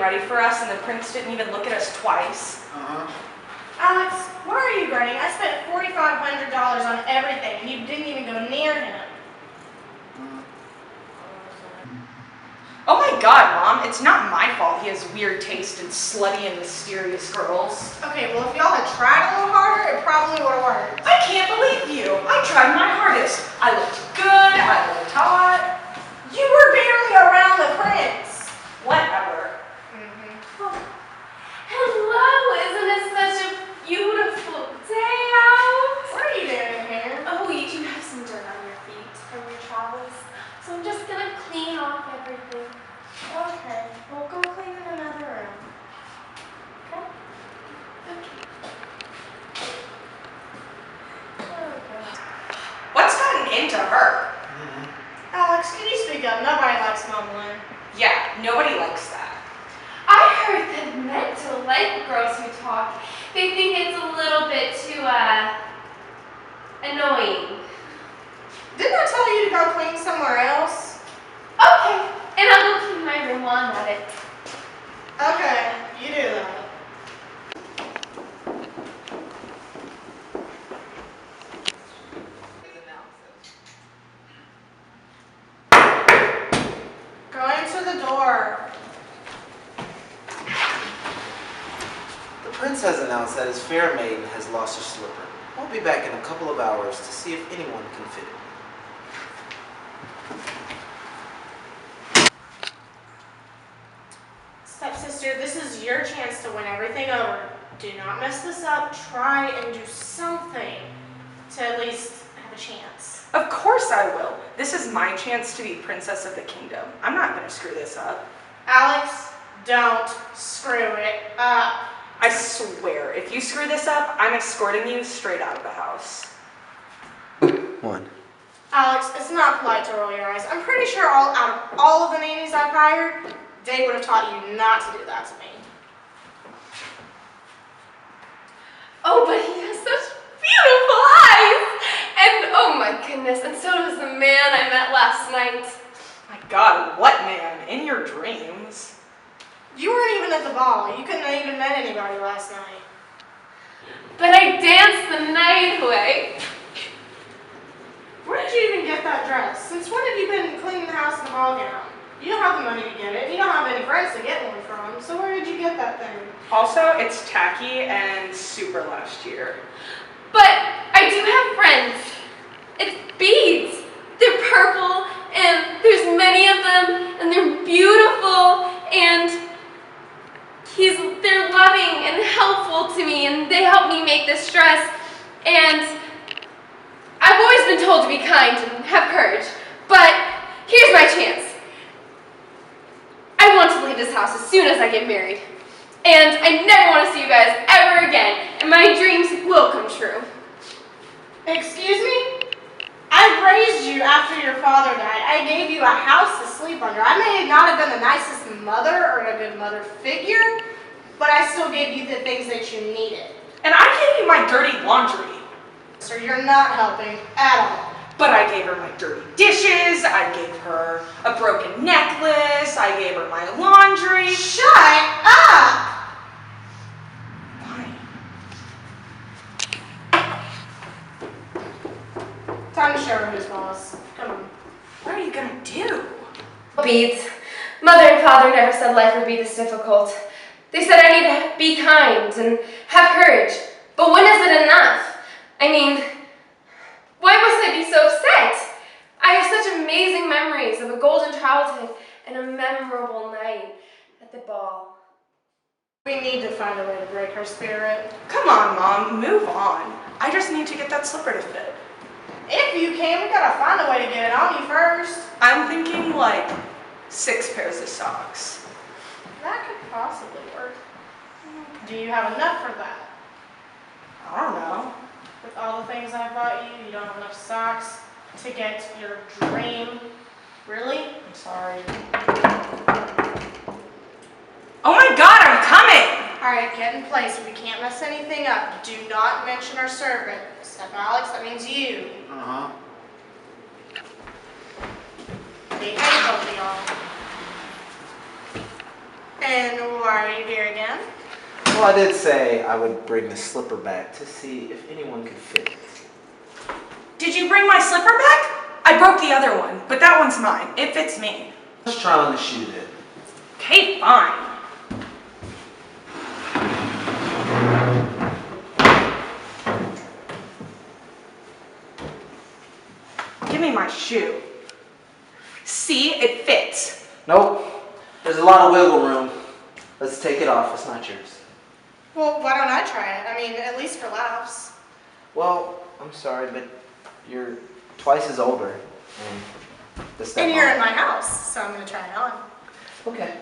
ready for us, and the prince didn't even look at us twice. Alex, why are you grinning? I spent $4,500 on everything, and you didn't even go near him. Oh my God, Mom, it's not my fault he has weird taste in slutty and mysterious girls. Okay, well, if y'all had tried a little harder, it probably would have worked. I can't believe you. I tried my hardest. I looked good. I looked hot. You were barely around the prince. Whatever. Hello, isn't it such a beautiful day out? What are you doing here? Oh, you do have some dirt on your feet from your travels, so I'm just gonna clean off everything. Okay, well, go clean in another room. Okay? Okay. Oh, God. What's gotten into her? Alex, can you speak up? Nobody likes mumbling. Yeah, nobody likes that. I heard that men don't like girls who talk. They think it's a little bit too, annoying. Didn't I tell you to go clean somewhere else? Okay, and I'll go clean my room while I'm at it. Okay, you do that. Going to the door. The prince has announced that his fair maiden has lost her slipper. I'll be back in a couple of hours to see if anyone can fit it. Stepsister, this is your chance to win everything over. Do not mess this up. Try and do something to at least have a chance. Of course I will. This is my chance to be princess of the kingdom. I'm not going to screw this up. Alex, don't screw it up. I swear, if you screw this up, I'm escorting you straight out of the house. One. Alex, it's not polite to roll your eyes. I'm pretty sure out of all of the nannies I've hired, they would have taught you not to do that to me. Oh, but he has such beautiful eyes! And oh my goodness, and so does the man I met last night. My God, what man? In your dreams? You weren't even at the ball. You couldn't have even met anybody last night. But I danced the night away. Where did you even get that dress? Since when have you been cleaning the house in a ball gown? You don't have the money to get it. You don't have any friends to get one from. So where did you get that thing? Also, it's tacky and super last year. But I do have friends. It's beads. They're purple, and there's many of them, and they're beautiful, and they're loving and helpful to me, and they help me make this dress. And I've always been told to be kind and have courage, but here's my chance. I want to leave this house as soon as I get married. And I never want to see you guys ever again, and my dreams will come true. Excuse me? I raised you after your father died. I gave you a house to sleep under. I may not have been the nicest mother or a good mother figure, but I still gave you the things that you needed. And I gave you my dirty laundry. So you're not helping at all. But I gave her my dirty dishes, I gave her a broken necklace, I gave her my laundry. Shut up! Fine. Time to show her who's boss. Come on. What are you gonna do? Beads. Mother and father never said life would be this difficult. They said I need to be kind and have courage. But when is it enough? I mean, why must I be so upset? I have such amazing memories of a golden childhood and a memorable night at the ball. We need to find a way to break her spirit. Come on, Mom, move on. I just need to get that slipper to fit. If you can, we gotta find a way to get it on you first. I'm thinking like 6 pairs of socks. That could possibly work. Do you have enough for that? I don't know. With all the things I bought you, you don't have enough socks to get your dream. Really? I'm sorry. Oh my God, I'm coming! Alright, get in place. We can't mess anything up. Do not mention our servant. Except Alex, that means you. Behave, both of y'all. And why are you here again? Well, I did say I would bring the slipper back to see if anyone could fit it. Did you bring my slipper back? I broke the other one, but that one's mine. It fits me. Let's try on the shoe then. Okay, fine. Give me my shoe. See, it fits. Nope. There's a lot of wiggle room. Let's take it off. It's not yours. Well, why don't I try it? I mean, at least for laughs. Well, I'm sorry, but you're twice as older. And you're in my house, so I'm going to try it on. Okay.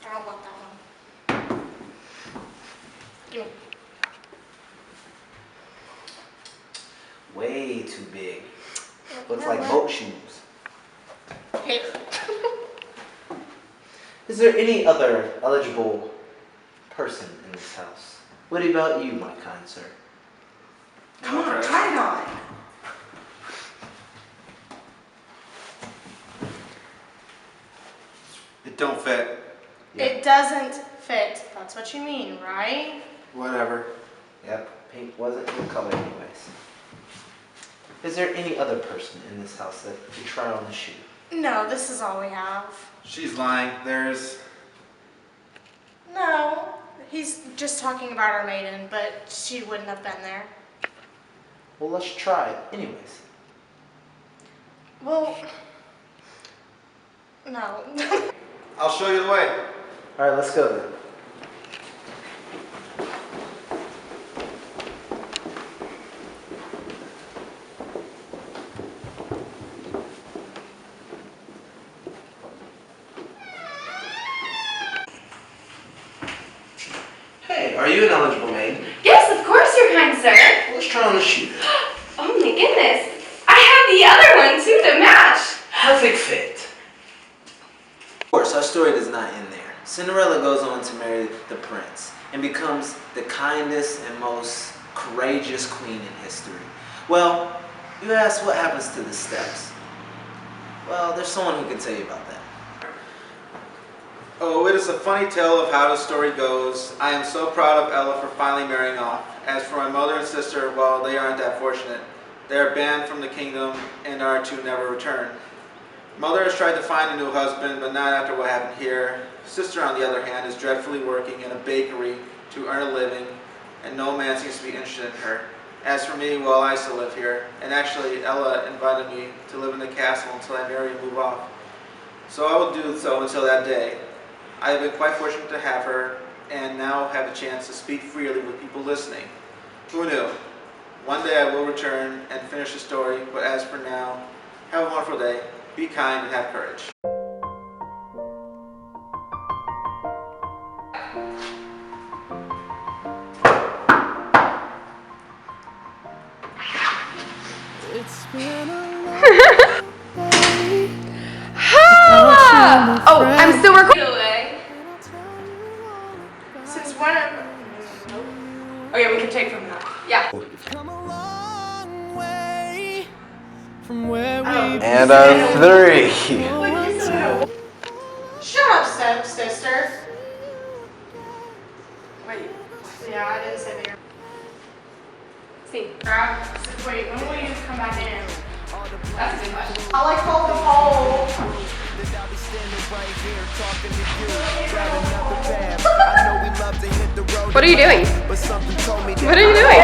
I don't want that one. Give me. Way too big. Looks like boat shoes. Here. Is there any other eligible person in this house? What about you, my kind sir? Come on, try it on. It don't fit. Yeah. It doesn't fit. That's what you mean, right? Whatever. Yep, pink wasn't your color anyways. Is there any other person in this house that could try on the shoe? No, this is all we have. She's lying. There's... No, he's just talking about our maiden, but she wouldn't have been there. Well, let's try it anyways. Well, no. I'll show you the way. All right, let's go then. Hey, are you an eligible maid? Yes, of course, your kind sir. Well, let's try on the shoe. Oh my goodness. I have the other one too to match. Perfect fit. Of course, our story does not end there. Cinderella goes on to marry the prince and becomes the kindest and most courageous queen in history. Well, you ask what happens to the steps. Well, there's someone who can tell you about that. Oh, it is a funny tale of how the story goes. I am so proud of Ella for finally marrying off. As for my mother and sister, well, they aren't that fortunate. They are banned from the kingdom and are to never return. Mother has tried to find a new husband, but not after what happened here. Sister, on the other hand, is dreadfully working in a bakery to earn a living, and no man seems to be interested in her. As for me, well, I still live here, and actually Ella invited me to live in the castle until I marry and move off. So I will do so until that day. I have been quite fortunate to have her, and now have a chance to speak freely with people listening. Who knew? One day I will return and finish the story, but as for now, have a wonderful day, be kind, and have courage. It's been a Oh, I'm still recording. Since when? Okay, we can take from that. Yeah. come a long way from where we And on three. Shut up, stepsister. Wait. Yeah, I didn't say that. See. Wait, when will you come back in? That's a good question. I like hold the pole. What are you doing? What are you doing?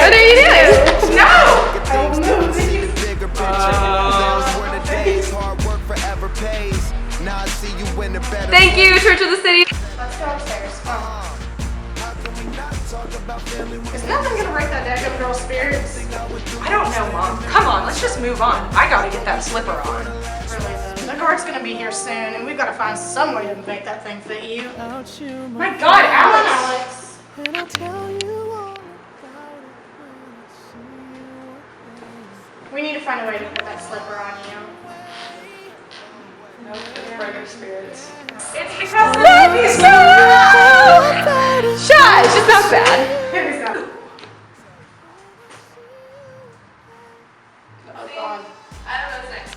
What are you doing? No! Thank you, Church of the City. Let's go upstairs. Is nothing gonna break that dead girl's spirits? I don't know, Mom. Come on, let's just move on. I gotta get that slipper on. Really, though. The guard's gonna be here soon, and we've gotta find some way to make that thing fit you. My God, Come on, Alex! Alex. and I'll tell you all about it when I see you. We need to find a way to put that slipper on you. No, it's break your spirits. It's because Let me go! Shush, it's not bad. It's not. Oh, God. I don't know what's next.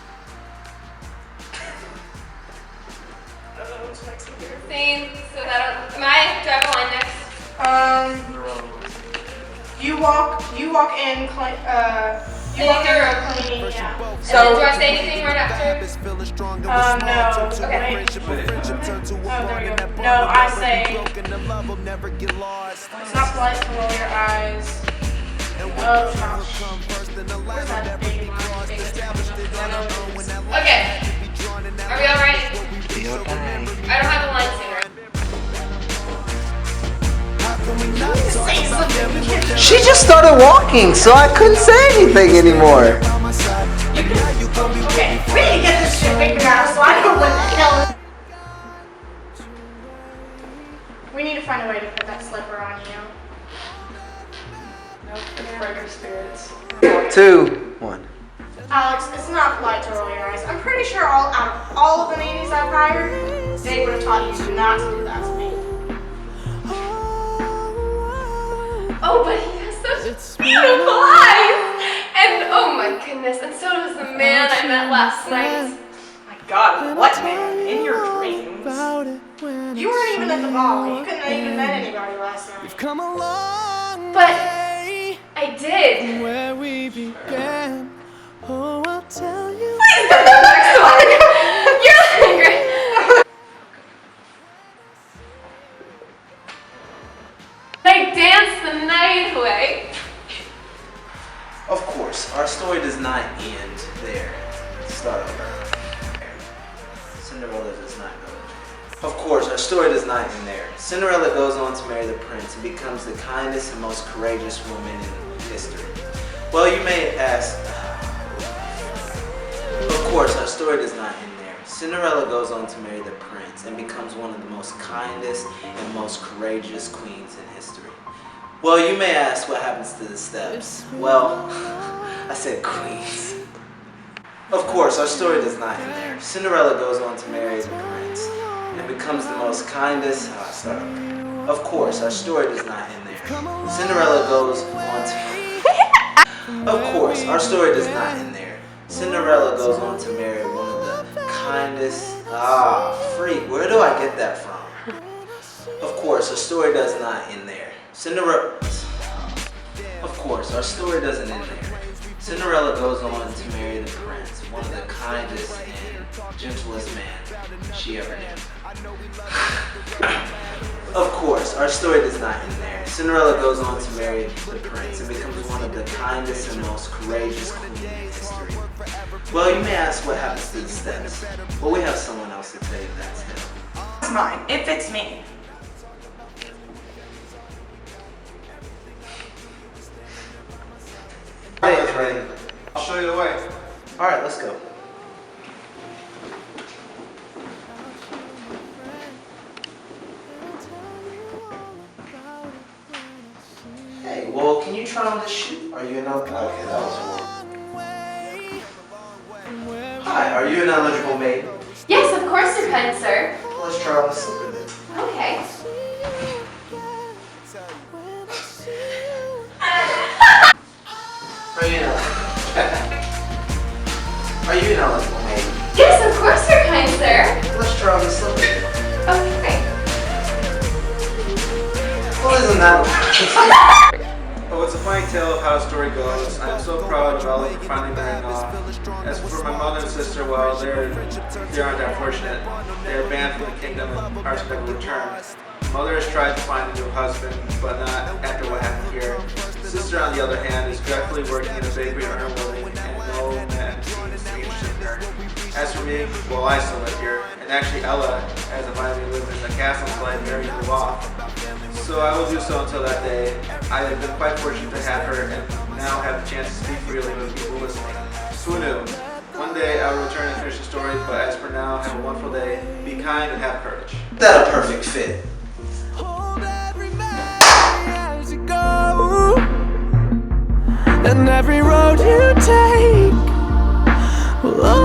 mean, so that do I have a line next? You walk in, cleaning, yeah. And then do I say anything right after? No. Okay. Wait. Oh, there we go. No, I say, it's not polite to roll your eyes. Oh, gosh. Where's that baby line? Okay. Are we all right? I don't have a line sooner. She just started walking, so I couldn't say anything anymore. Okay, we need to get this shit figured out so I know what the hell is. We need to find a way to put that slipper on you. Nope, it's breaker spirits. 2, 1. Alex, it's not polite to roll your eyes. I'm pretty sure out of all of the nannies I've hired, they would have taught you not to do that to me. Oh, but he has such beautiful eyes! And oh my goodness, and so does the man I met last night. My God, what man? In your dreams? You weren't even at the ball. You couldn't have even met anybody last night. Come along, But I did. where we began. Oh, I'll tell you. Please go to the next one. You're looking great. I danced the night away. Of course, our story does not end there. Start over. Cinderella does not go. Of course, our story does not end there. Cinderella goes on to marry the prince and becomes the kindest and most courageous woman in history. Well, you may ask. Of course, our story does not end there. Cinderella goes on to marry the prince and becomes one of the most kindest and most courageous queens in history. Well, you may ask what happens to the steps. Well, I said queens. Of course, our story does not end there. Cinderella goes on to marry the prince and becomes the most kindest. Of course, our story does not end there. Cinderella goes on to. Of course, our story does not end there. Cinderella goes on to marry one of the kindest. Freak, where do I get that from? Of course, our story does not end there. Of course, our story doesn't end there. Cinderella goes on to marry the prince, one of the kindest and gentlest man she ever knew. Of course, our story does not end there. Cinderella goes on to marry the prince and becomes one of the kindest and most courageous queens in history. Well, you may ask what happens to the steps. Well, we have someone else to tell you that step. It's mine. It fits me. Hey, it's ready. I'll show you the way. All right, let's go. Hey, well, can you try on this shoe? Are you okay, that was horrible. Hi, are you an eligible maid? Yes, of course, your kind sir. Let's try on the slipper then. Okay. Are you an eligible maid? Yes, of course, your kind sir. Let's try on the slipper. Okay. Well, isn't that? Oh, it's a funny tale of how the story goes. I'm so proud of Ella for finally marrying off. As for my mother and sister, well, they aren't that fortunate. They are banned from the kingdom and are expected to return. Mother has tried to find a new husband, but not after what happened here. Sister, on the other hand, is dreadfully working in a bakery to earn a living, and no man seems to be interested in her. As for me, well, I still live here, and actually Ella has invited me to live in the castle until I marry and move off. So I will do so until that day. I have been quite fortunate to have her, and now have the chance to speak freely with people listening. Who knew? One day I will return and finish the story, but as for now, have a wonderful day, be kind, and have courage. That a perfect fit. Hold every memory as you go, and every road you take will